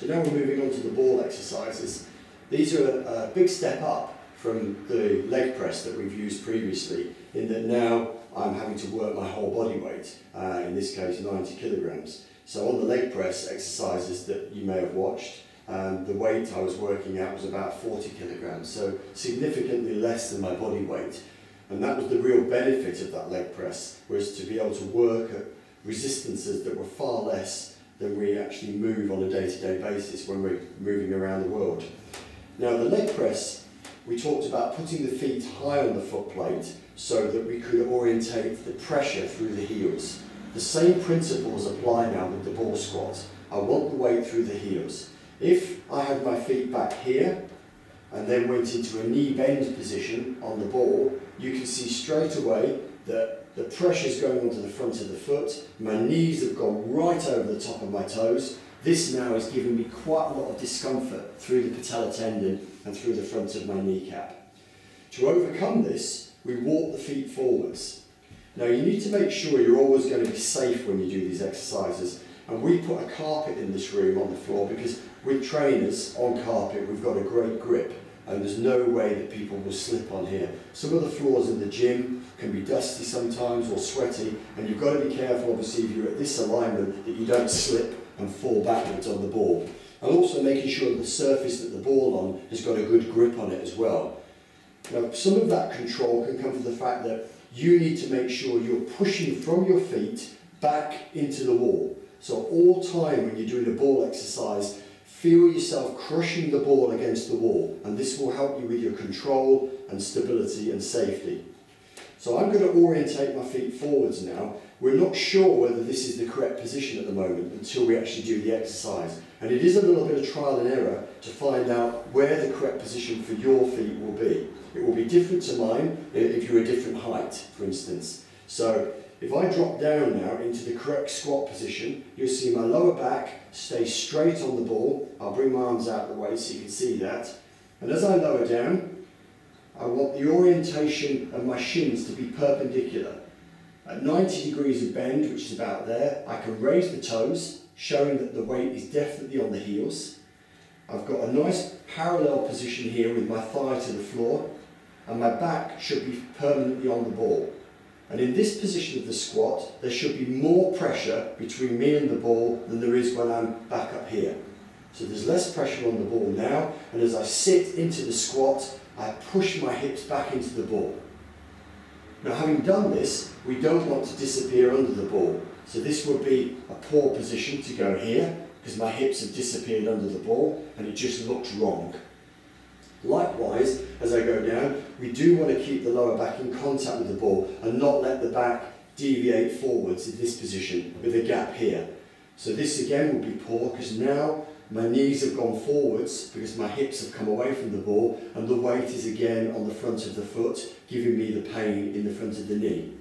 So now we're moving on to the ball exercises. These are a big step up from the leg press that we've used previously, in that now I'm having to work my whole body weight, in this case 90 kilograms. So on the leg press exercises that you may have watched, the weight I was working at was about 40 kilograms, so significantly less than my body weight. And that was the real benefit of that leg press, was to be able to work at resistances that were far less than we actually move on a day-to-day basis when we're moving around the world. Now the leg press, we talked about putting the feet high on the foot plate so that we could orientate the pressure through the heels. The same principles apply now with the ball squat. I want the weight through the heels. If I had my feet back here and then went into a knee bend position on the ball, you can see straight away that the pressure is going onto the front of the foot. My knees have gone right over the top of my toes. This now is giving me quite a lot of discomfort through the patella tendon and through the front of my kneecap. To overcome this, we walk the feet forwards. Now you need to make sure you're always going to be safe when you do these exercises. And we put a carpet in this room on the floor because with trainers on carpet we've got a great grip and there's no way that people will slip on here. Some of the floors in the gym can be dusty sometimes or sweaty, and you've got to be careful obviously if you're at this alignment that you don't slip and fall backwards on the ball. And also making sure that the surface that the ball on has got a good grip on it as well. Now some of that control can come from the fact that you need to make sure you're pushing from your feet back into the wall. So all time when you're doing a ball exercise, feel yourself crushing the ball against the wall, and this will help you with your control and stability and safety. So I'm going to orientate my feet forwards now. We're not sure whether this is the correct position at the moment until we actually do the exercise. And it is a little bit of trial and error to find out where the correct position for your feet will be. It will be different to mine if you're a different height, for instance. So if I drop down now into the correct squat position, you'll see my lower back stay straight on the ball. I'll bring my arms out of the way so you can see that. And as I lower down, I want the orientation of my shins to be perpendicular. At 90 degrees of bend, which is about there, I can raise the toes, showing that the weight is definitely on the heels. I've got a nice parallel position here with my thigh to the floor, and my back should be permanently on the ball. And in this position of the squat, there should be more pressure between me and the ball than there is when I'm back up here. So there's less pressure on the ball now, and as I sit into the squat, I push my hips back into the ball. Now having done this, we don't want to disappear under the ball. So this would be a poor position to go here, because my hips have disappeared under the ball, and it just looks wrong. Likewise, as I go down, we do want to keep the lower back in contact with the ball and not let the back deviate forwards in this position with a gap here. So this again will be poor because now my knees have gone forwards because my hips have come away from the ball and the weight is again on the front of the foot, giving me the pain in the front of the knee.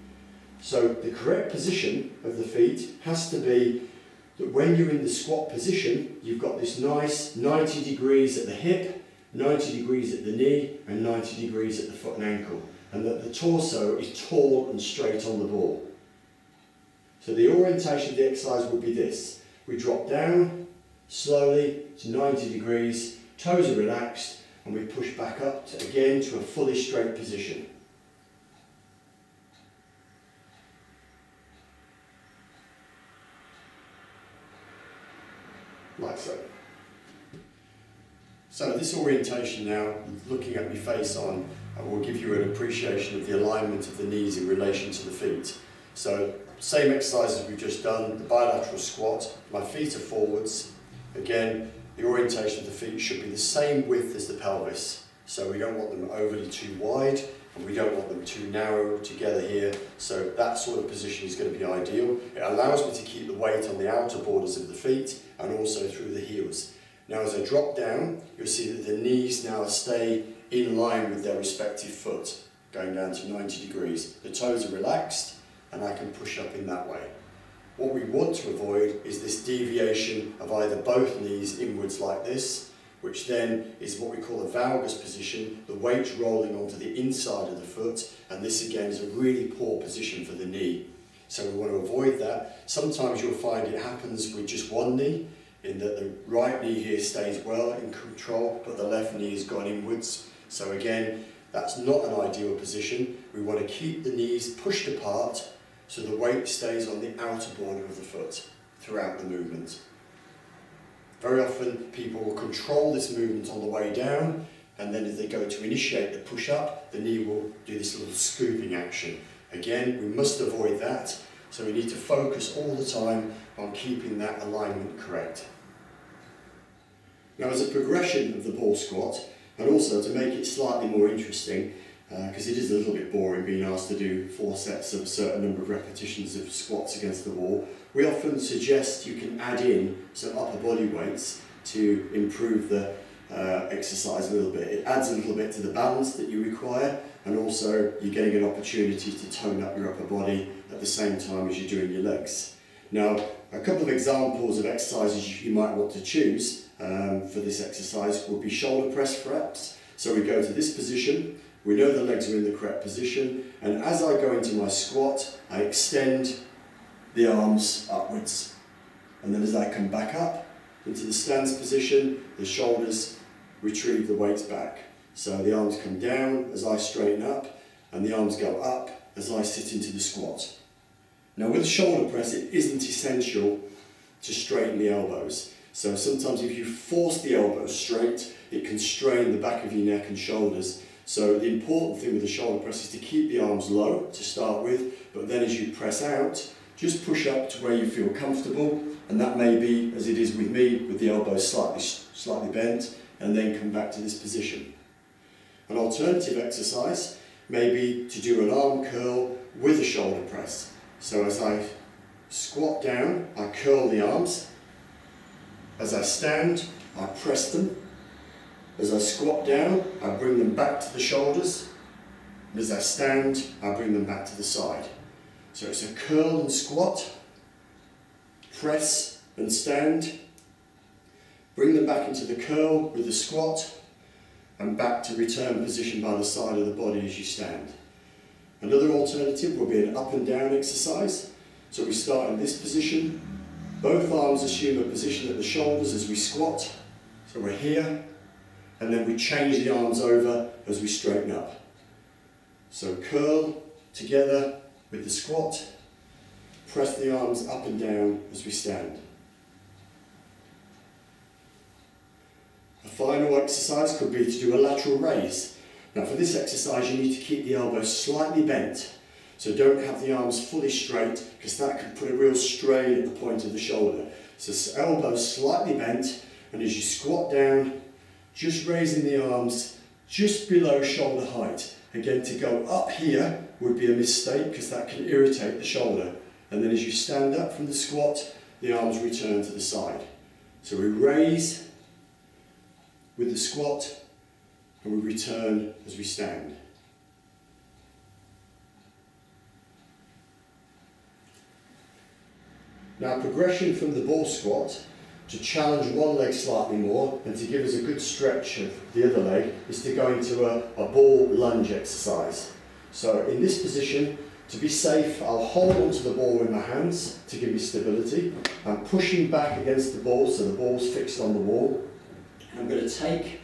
So the correct position of the feet has to be that when you're in the squat position, you've got this nice 90 degrees at the hip, 90 degrees at the knee and 90 degrees at the foot and ankle, and that the torso is tall and straight on the ball. So the orientation of the exercise would be this. We drop down slowly to 90 degrees, toes are relaxed, and we push back up to, again to a fully straight position. Like so. So this orientation now, looking at my face on, will give you an appreciation of the alignment of the knees in relation to the feet. So same exercise as we've just done, the bilateral squat, my feet are forwards. Again, the orientation of the feet should be the same width as the pelvis. So we don't want them overly too wide and we don't want them too narrow together here. So that sort of position is going to be ideal. It allows me to keep the weight on the outer borders of the feet and also through the heels. Now as I drop down, you'll see that the knees now stay in line with their respective foot, going down to 90 degrees. The toes are relaxed and I can push up in that way. What we want to avoid is this deviation of either both knees inwards like this, which then is what we call a valgus position, the weight rolling onto the inside of the foot, and this again is a really poor position for the knee. So we want to avoid that. Sometimes you'll find it happens with just one knee. in that the right knee here stays well in control, but the left knee has gone inwards. So again, that's not an ideal position. We want to keep the knees pushed apart so the weight stays on the outer border of the foot throughout the movement. Very often people will control this movement on the way down, and then as they go to initiate the push-up, the knee will do this little scooping action. Again, we must avoid that, so we need to focus all the time on keeping that alignment correct. Now, as a progression of the ball squat, and also to make it slightly more interesting, because it is a little bit boring being asked to do 4 sets of a certain number of repetitions of squats against the wall, we often suggest you can add in some upper body weights to improve the exercise a little bit. It adds a little bit to the balance that you require, and also you're getting an opportunity to tone up your upper body at the same time as you're doing your legs. Now, a couple of examples of exercises you might want to choose for this exercise would be shoulder press reps. So we go to this position, we know the legs are in the correct position, and as I go into my squat, I extend the arms upwards. And then as I come back up into the stance position, the shoulders retrieve the weights back. So the arms come down as I straighten up, and the arms go up as I sit into the squat. Now with shoulder press, it isn't essential to straighten the elbows. So sometimes if you force the elbows straight, it can strain the back of your neck and shoulders. So the important thing with the shoulder press is to keep the arms low to start with, but then as you press out, just push up to where you feel comfortable, and that may be, as it is with me, with the elbows slightly bent, and then come back to this position. An alternative exercise may be to do an arm curl with a shoulder press. So as I squat down, I curl the arms. As I stand, I press them. As I squat down, I bring them back to the shoulders. And as I stand, I bring them back to the side. So it's a curl and squat, press and stand, bring them back into the curl with the squat, and back to return position by the side of the body as you stand. Another alternative will be an up and down exercise. So we start in this position, both arms assume a position at the shoulders as we squat, so we're here, and then we change the arms over as we straighten up. So curl together with the squat, press the arms up and down as we stand. A final exercise could be to do a lateral raise. Now for this exercise you need to keep the elbows slightly bent, so don't have the arms fully straight because that can put a real strain at the point of the shoulder. So elbows slightly bent, and as you squat down, just raising the arms just below shoulder height. Again, to go up here would be a mistake because that can irritate the shoulder. And then as you stand up from the squat, the arms return to the side. So we raise with the squat and we return as we stand. Now, progression from the ball squat to challenge one leg slightly more and to give us a good stretch of the other leg is to go into a ball lunge exercise. So in this position, to be safe, I'll hold onto the ball with my hands to give me stability. I'm pushing back against the ball so the ball's fixed on the wall. I'm going to take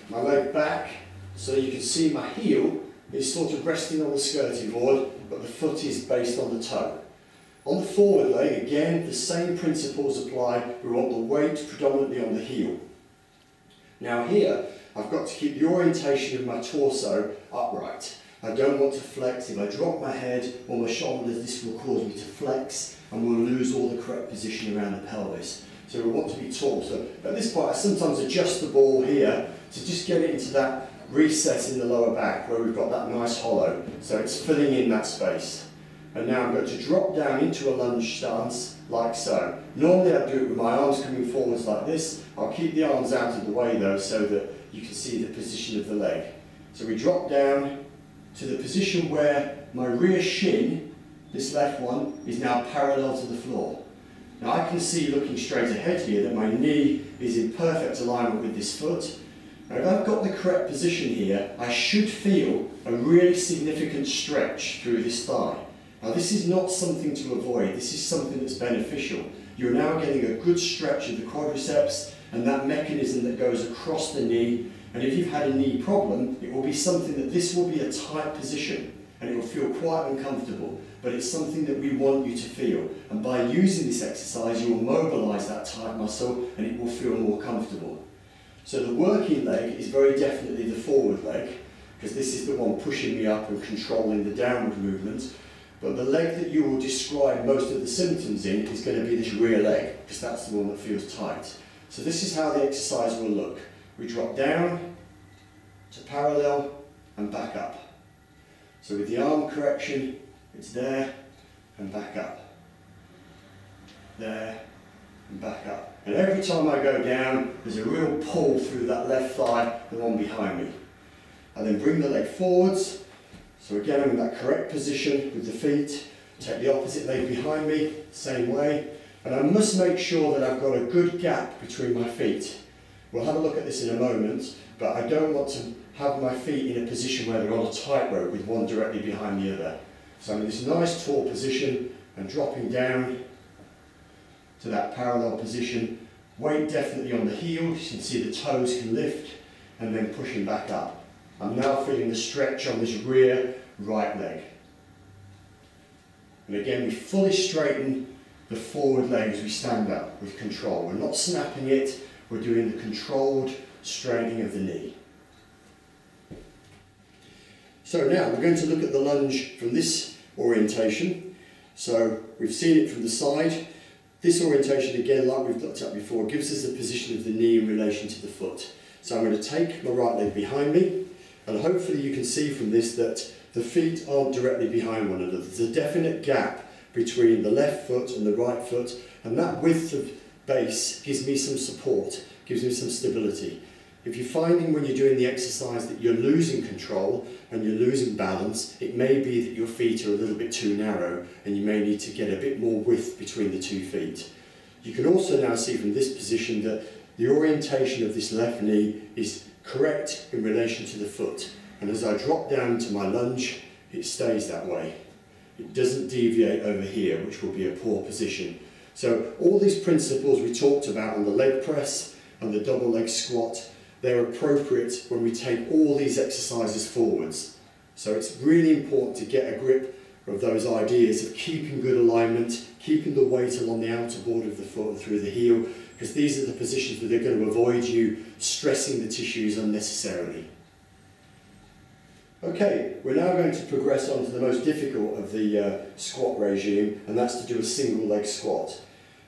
my leg back so you can see my heel is sort of resting on the skirting board, but the foot is based on the toe. On the forward leg, again, the same principles apply. We want the weight predominantly on the heel. Now here, I've got to keep the orientation of my torso upright. I don't want to flex. If I drop my head or my shoulders, this will cause me to flex and we'll lose all the correct position around the pelvis. So we want to be tall. So at this point, I sometimes adjust the ball here to just get it into that recess in the lower back where we've got that nice hollow. So it's filling in that space. And now I'm going to drop down into a lunge stance like so. Normally I do it with my arms coming forwards like this. I'll keep the arms out of the way though so that you can see the position of the leg. So we drop down to the position where my rear shin, this left one, is now parallel to the floor. Now I can see looking straight ahead here that my knee is in perfect alignment with this foot. Now if I've got the correct position here, I should feel a really significant stretch through this thigh. Now this is not something to avoid, this is something that's beneficial. you're now getting a good stretch of the quadriceps and that mechanism that goes across the knee. And if you've had a knee problem, it will be something that this will be a tight position and it will feel quite uncomfortable, but it's something that we want you to feel. And by using this exercise, you will mobilize that tight muscle and it will feel more comfortable. So the working leg is very definitely the forward leg, because this is the one pushing me up and controlling the downward movement. But the leg that you will describe most of the symptoms in is going to be this rear leg, because that's the one that feels tight. So this is how the exercise will look. We drop down to parallel and back up. So with the arm correction, it's there and back up. There and back up. And every time I go down, there's a real pull through that left thigh, the one behind me. I then bring the leg forwards. So again, I'm in that correct position with the feet. Take the opposite leg behind me, same way. And I must make sure that I've got a good gap between my feet. We'll have a look at this in a moment, but I don't want to have my feet in a position where they're on a tightrope with one directly behind the other. So I'm in this nice tall position and dropping down to that parallel position. Weight definitely on the heels, you can see the toes can lift, and then pushing back up. I'm now feeling the stretch on this rear right leg. And again, we fully straighten the forward leg as we stand up with control. We're not snapping it, we're doing the controlled straightening of the knee. So now we're going to look at the lunge from this orientation. So we've seen it from the side. This orientation, again, like we've looked at before, gives us the position of the knee in relation to the foot. So I'm going to take my right leg behind me, and hopefully you can see from this that the feet aren't directly behind one another. There's a definite gap between the left foot and the right foot, and that width of base gives me some support, gives me some stability. If you're finding when you're doing the exercise that you're losing control and you're losing balance, it may be that your feet are a little bit too narrow and you may need to get a bit more width between the two feet. You can also now see from this position that the orientation of this left knee is correct in relation to the foot. And as I drop down to my lunge, it stays that way. It doesn't deviate over here, which will be a poor position. So all these principles we talked about on the leg press and the double leg squat, they're appropriate when we take all these exercises forwards. So it's really important to get a grip of those ideas of keeping good alignment, keeping the weight along the outer border of the foot and through the heel, because these are the positions where they're going to avoid you stressing the tissues unnecessarily. Okay, we're now going to progress on to the most difficult of the squat regime, and that's to do a single leg squat.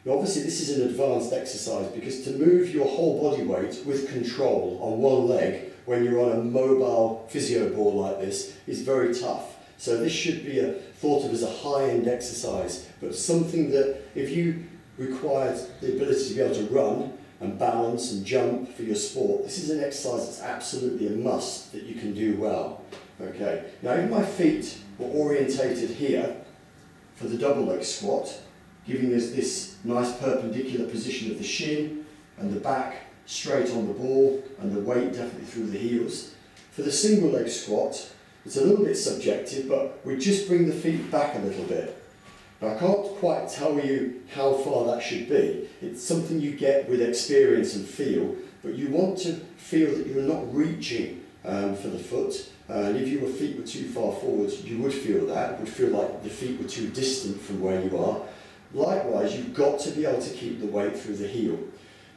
Now obviously this is an advanced exercise because to move your whole body weight with control on one leg when you're on a mobile physio ball like this is very tough. So this should be thought of as a high-end exercise, but something that if you required the ability to be able to run and balance and jump for your sport, this is an exercise that's absolutely a must that you can do well. Okay, now if my feet were orientated here for the double leg squat, giving us this nice perpendicular position of the shin and the back straight on the ball and the weight definitely through the heels. For the single leg squat, it's a little bit subjective, but we just bring the feet back a little bit. Now I can't quite tell you how far that should be. It's something you get with experience and feel, but you want to feel that you're not reaching for the foot. And if your feet were too far forward, you would feel that. It would feel like the feet were too distant from where you are. Likewise, you've got to be able to keep the weight through the heel.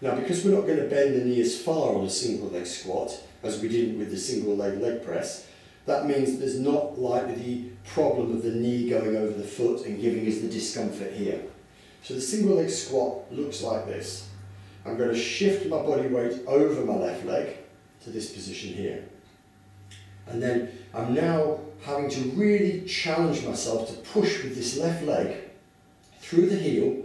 Now, because we're not going to bend the knee as far on a single leg squat as we did with the single leg press, that means there's not likely the problem of the knee going over the foot and giving us the discomfort here. So the single leg squat looks like this. I'm going to shift my body weight over my left leg to this position here. And then I'm now having to really challenge myself to push with this left leg through the heel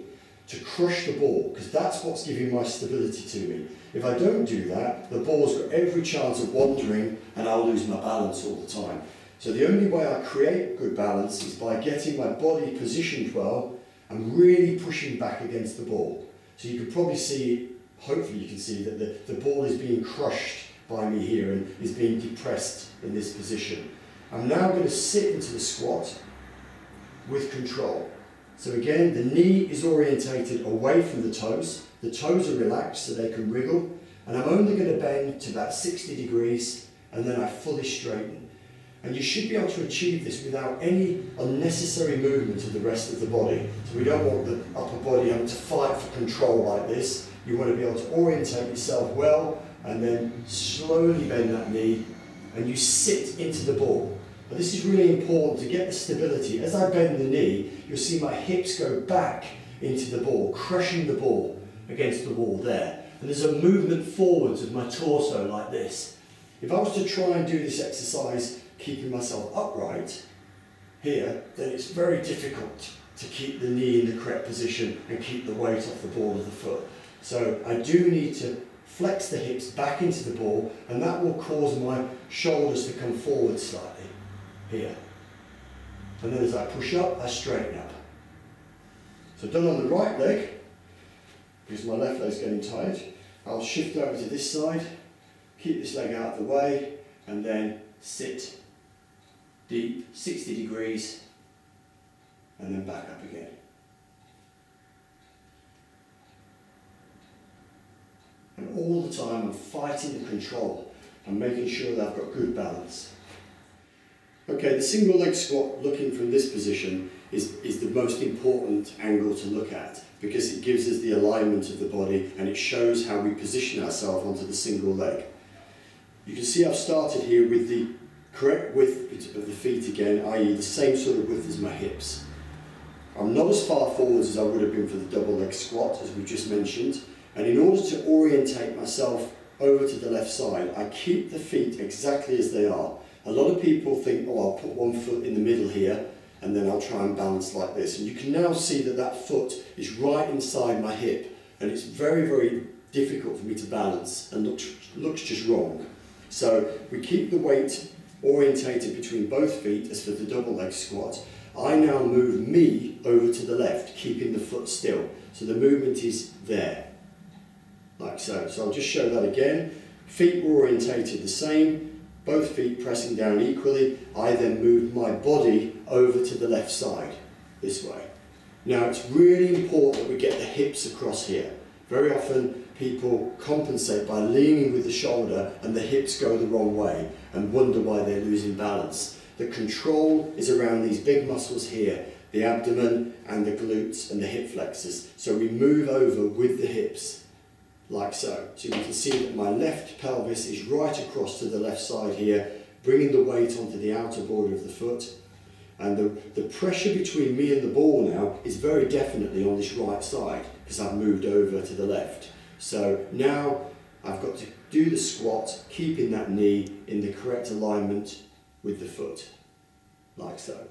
to crush the ball, because that's what's giving my stability to me. If I don't do that, the ball's got every chance of wandering and I'll lose my balance all the time. So the only way I create good balance is by getting my body positioned well and really pushing back against the ball. So you can probably see, hopefully you can see that the ball is being crushed by me here and is being depressed in this position. I'm now going to sit into the squat with control. So again, the knee is orientated away from the toes are relaxed so they can wriggle, and I'm only going to bend to about 60 degrees and then I fully straighten. And you should be able to achieve this without any unnecessary movement of the rest of the body. So we don't want the upper body having to fight for control like this. You want to be able to orientate yourself well and then slowly bend that knee and you sit into the ball. Now this is really important to get the stability. As I bend the knee, you'll see my hips go back into the ball, crushing the ball against the wall there. And there's a movement forwards of my torso like this. If I was to try and do this exercise keeping myself upright here, then it's very difficult to keep the knee in the correct position and keep the weight off the ball of the foot. So I do need to flex the hips back into the ball, and that will cause my shoulders to come forward slightly here. And then as I push up, I straighten up. So done on the right leg, because my left leg's getting tired, I'll shift over to this side, keep this leg out of the way, and then sit deep, 60 degrees, and then back up again. And all the time I'm fighting the control. I'm making sure that I've got good balance. Okay, the single leg squat, looking from this position, is the most important angle to look at, because it gives us the alignment of the body and it shows how we position ourselves onto the single leg. You can see I've started here with the correct width of the feet again, i.e. the same sort of width as my hips. I'm not as far forwards as I would have been for the double leg squat, as we just mentioned, and in order to orientate myself over to the left side, I keep the feet exactly as they are. A lot of people think, oh, I'll put one foot in the middle here and then I'll try and balance like this. And you can now see that that foot is right inside my hip, and it's very, very difficult for me to balance and looks just wrong. So we keep the weight orientated between both feet as for the double leg squat. I now move me over to the left, keeping the foot still. So the movement is there, like so. So I'll just show that again. Feet were orientated the same, both feet pressing down equally. I then move my body over to the left side, this way. Now it's really important that we get the hips across here. Very often people compensate by leaning with the shoulder and the hips go the wrong way and wonder why they're losing balance. The control is around these big muscles here, the abdomen and the glutes and the hip flexors. So we move over with the hips, like so. So you can see that my left pelvis is right across to the left side here, bringing the weight onto the outer border of the foot. And the pressure between me and the ball now is very definitely on this right side, because I've moved over to the left. So now I've got to do the squat, keeping that knee in the correct alignment with the foot, like so.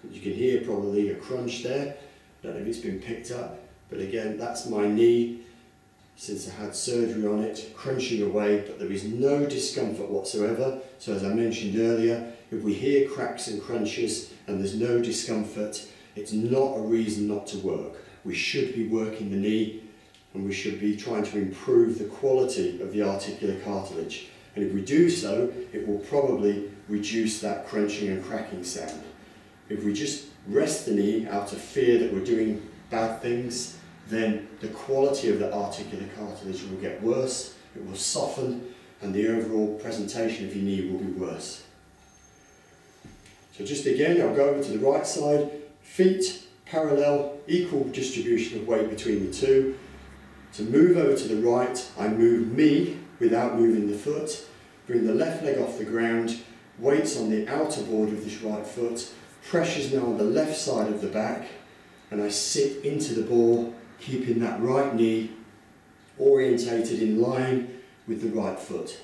You can hear probably a crunch there. I don't know if it's been picked up, but again, that's my knee, since I had surgery on it, crunching away, but there is no discomfort whatsoever. So as I mentioned earlier, if we hear cracks and crunches and there's no discomfort, it's not a reason not to work. We should be working the knee, and we should be trying to improve the quality of the articular cartilage. And if we do so, it will probably reduce that crunching and cracking sound. If we just rest the knee out of fear that we're doing bad things, then the quality of the articular cartilage will get worse, it will soften, and the overall presentation of your knee will be worse. So just again, I'll go over to the right side, feet parallel, equal distribution of weight between the two. To move over to the right, I move me without moving the foot, bring the left leg off the ground, weights on the outer border of this right foot, pressure's now on the left side of the back, and I sit into the ball, keeping that right knee orientated in line with the right foot.